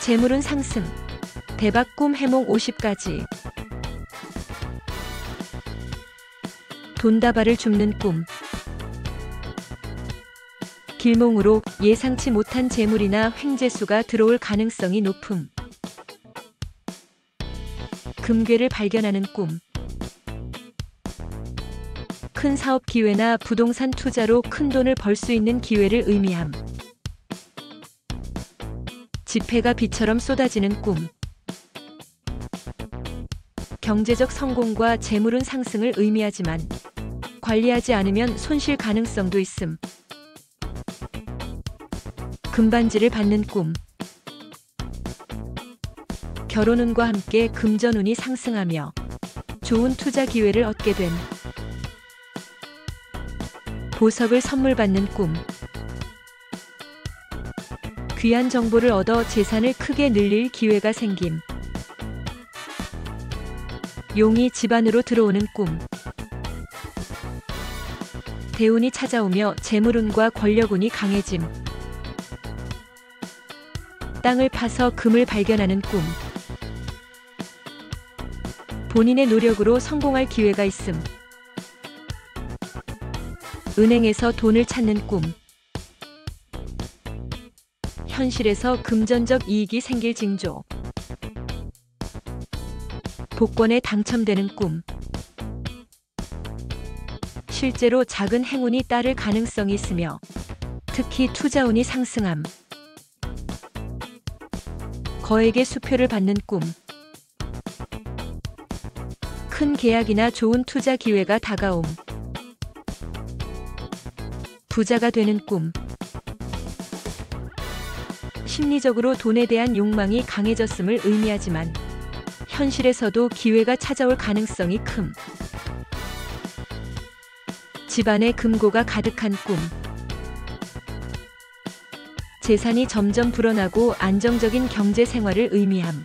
재물운 상승. 대박 꿈 해몽 50가지. 돈다발을 줍는 꿈. 길몽으로 예상치 못한 재물이나 횡재수가 들어올 가능성이 높음. 금괴를 발견하는 꿈. 큰 사업 기회나 부동산 투자로 큰 돈을 벌 수 있는 기회를 의미함. 지폐가 비처럼 쏟아지는 꿈. 경제적 성공과 재물운 상승을 의미하지만 관리하지 않으면 손실 가능성도 있음. 금반지를 받는 꿈. 결혼운과 함께 금전운이 상승하며 좋은 투자 기회를 얻게 됨. 보석을 선물 받는 꿈. 귀한 정보를 얻어 재산을 크게 늘릴 기회가 생김. 용이 집안으로 들어오는 꿈. 대운이 찾아오며 재물운과 권력운이 강해짐. 땅을 파서 금을 발견하는 꿈. 본인의 노력으로 성공할 기회가 있음. 은행에서 돈을 찾는 꿈. 현실에서 금전적 이익이 생길 징조. 복권에 당첨되는 꿈. 실제로 작은 행운이 따를 가능성이 있으며 특히 투자운이 상승함. 거액의 수표를 받는 꿈. 큰 계약이나 좋은 투자 기회가 다가옴. 부자가 되는 꿈. 심리적으로 돈에 대한 욕망이 강해졌음을 의미하지만 현실에서도 기회가 찾아올 가능성이 큼. 집안에 금고가 가득한 꿈. 재산이 점점 불어나고 안정적인 경제 생활을 의미함.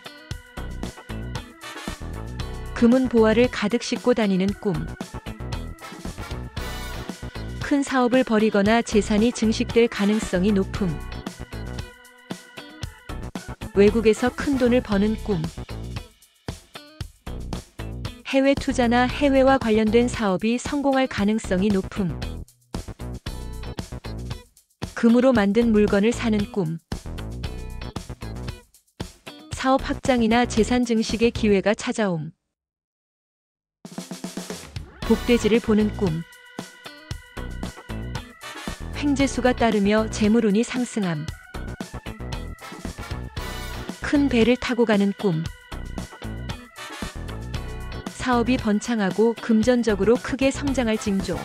금은 보화를 가득 싣고 다니는 꿈. 큰 사업을 벌이거나 재산이 증식될 가능성이 높음. 외국에서 큰 돈을 버는 꿈. 해외 투자나 해외와 관련된 사업이 성공할 가능성이 높음. 금으로 만든 물건을 사는 꿈. 사업 확장이나 재산 증식의 기회가 찾아옴. 복돼지를 보는 꿈. 횡재수가 따르며 재물운이 상승함. 큰 배를 타고 가는 꿈. 사업이 번창하고 금전적으로 크게 성장할 징조.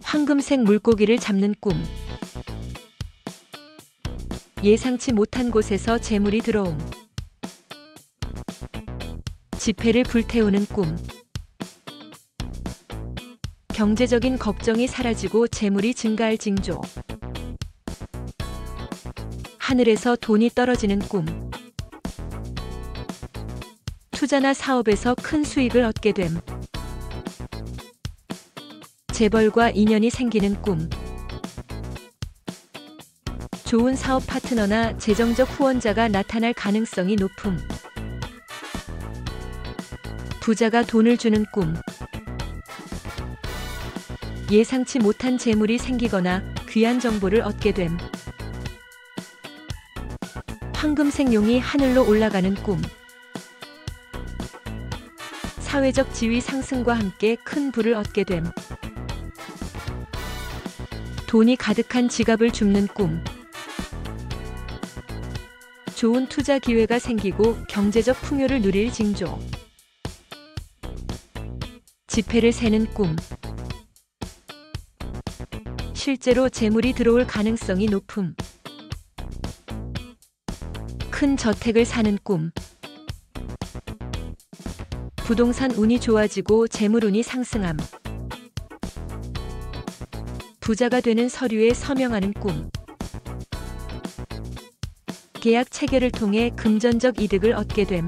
황금색 물고기를 잡는 꿈. 예상치 못한 곳에서 재물이 들어옴. 지폐를 불태우는 꿈. 경제적인 걱정이 사라지고 재물이 증가할 징조. 하늘에서 돈이 떨어지는 꿈. 투자나 사업에서 큰 수익을 얻게 됨. 재벌과 인연이 생기는 꿈. 좋은 사업 파트너나 재정적 후원자가 나타날 가능성이 높음. 부자가 돈을 주는 꿈. 예상치 못한 재물이 생기거나 귀한 정보를 얻게 됨. 황금색 용이 하늘로 올라가는 꿈. 사회적 지위 상승과 함께 큰 부를 얻게 됨. 돈이 가득한 지갑을 줍는 꿈. 좋은 투자 기회가 생기고 경제적 풍요를 누릴 징조. 지폐를 세는 꿈. 실제로 재물이 들어올 가능성이 높음. 큰 저택을 사는 꿈. 부동산 운이 좋아지고 재물운이 상승함. 부자가 되는 서류에 서명하는 꿈. 계약 체결을 통해 금전적 이득을 얻게 됨.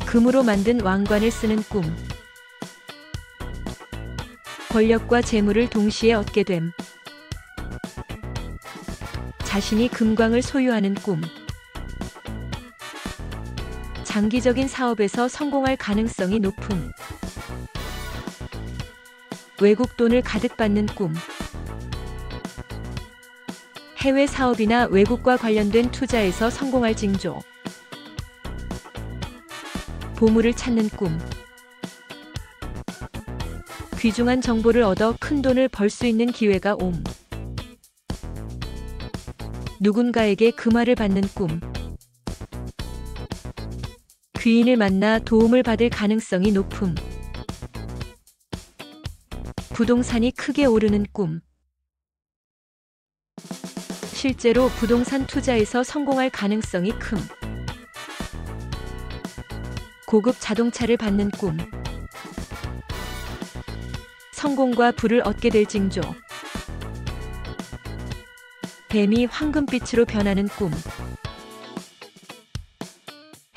금으로 만든 왕관을 쓰는 꿈. 권력과 재물을 동시에 얻게 됨. 자신이 금광을 소유하는 꿈. 장기적인 사업에서 성공할 가능성이 높음. 외국 돈을 가득 받는 꿈. 해외 사업이나 외국과 관련된 투자에서 성공할 징조. 보물을 찾는 꿈. 귀중한 정보를 얻어 큰 돈을 벌 수 있는 기회가 옴. 누군가에게 금화를 받는 꿈. 귀인을 만나 도움을 받을 가능성이 높음. 부동산이 크게 오르는 꿈. 실제로 부동산 투자에서 성공할 가능성이 큼. 고급 자동차를 받는 꿈. 성공과 부를 얻게 될 징조. 뱀이 황금빛으로 변하는 꿈.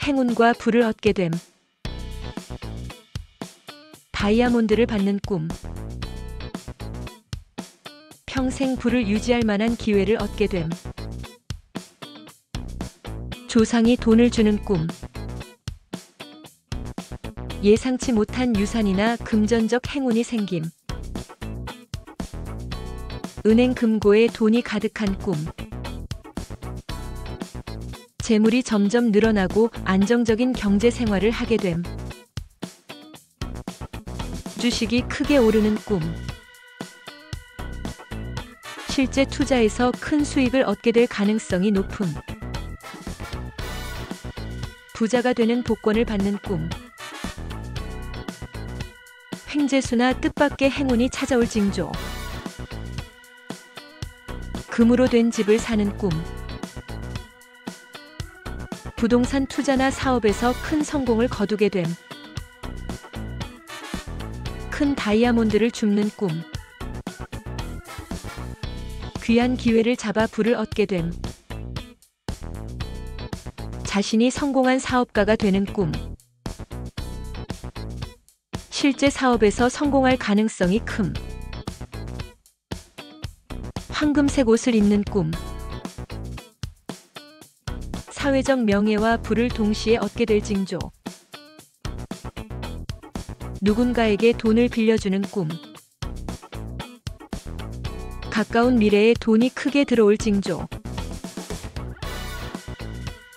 행운과 부를 얻게 됨. 다이아몬드를 받는 꿈. 평생 부를 유지할 만한 기회를 얻게 됨. 조상이 돈을 주는 꿈. 예상치 못한 유산이나 금전적 행운이 생김. 은행 금고에 돈이 가득한 꿈. 재물이 점점 늘어나고 안정적인 경제 생활을 하게 됨. 주식이 크게 오르는 꿈. 실제 투자에서 큰 수익을 얻게 될 가능성이 높음. 부자가 되는 복권을 받는 꿈. 횡재수나 뜻밖의 행운이 찾아올 징조. 금으로 된 집을 사는 꿈. 부동산 투자나 사업에서 큰 성공을 거두게 됨. 큰 다이아몬드를 줍는 꿈. 귀한 기회를 잡아 부를 얻게 됨. 자신이 성공한 사업가가 되는 꿈. 실제 사업에서 성공할 가능성이 큼. 황금색 옷을 입는 꿈. 사회적 명예와 부를 동시에 얻게 될 징조. 누군가에게 돈을 빌려주는 꿈. 가까운 미래에 돈이 크게 들어올 징조.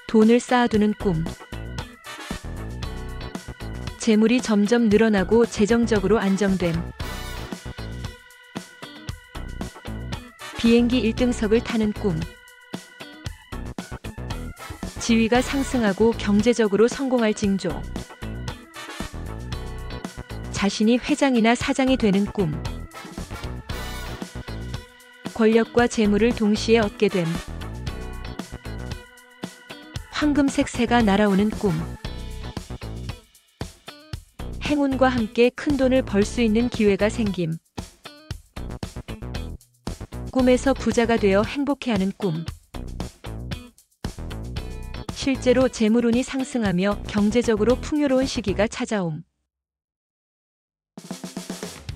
돈을 쌓아두는 꿈. 재물이 점점 늘어나고 재정적으로 안정됨. 비행기 1등석을 타는 꿈. 지위가 상승하고 경제적으로 성공할 징조. 자신이 회장이나 사장이 되는 꿈. 권력과 재물을 동시에 얻게 됨. 황금색 새가 날아오는 꿈. 행운과 함께 큰 돈을 벌 수 있는 기회가 생김. 꿈에서 부자가 되어 행복해하는 꿈. 실제로 재물운이 상승하며 경제적으로 풍요로운 시기가 찾아옴.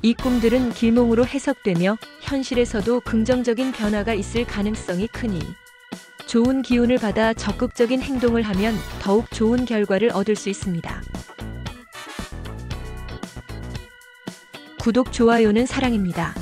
이 꿈들은 길몽으로 해석되며 현실에서도 긍정적인 변화가 있을 가능성이 크니 좋은 기운을 받아 적극적인 행동을 하면 더욱 좋은 결과를 얻을 수 있습니다. 구독, 좋아요는 사랑입니다.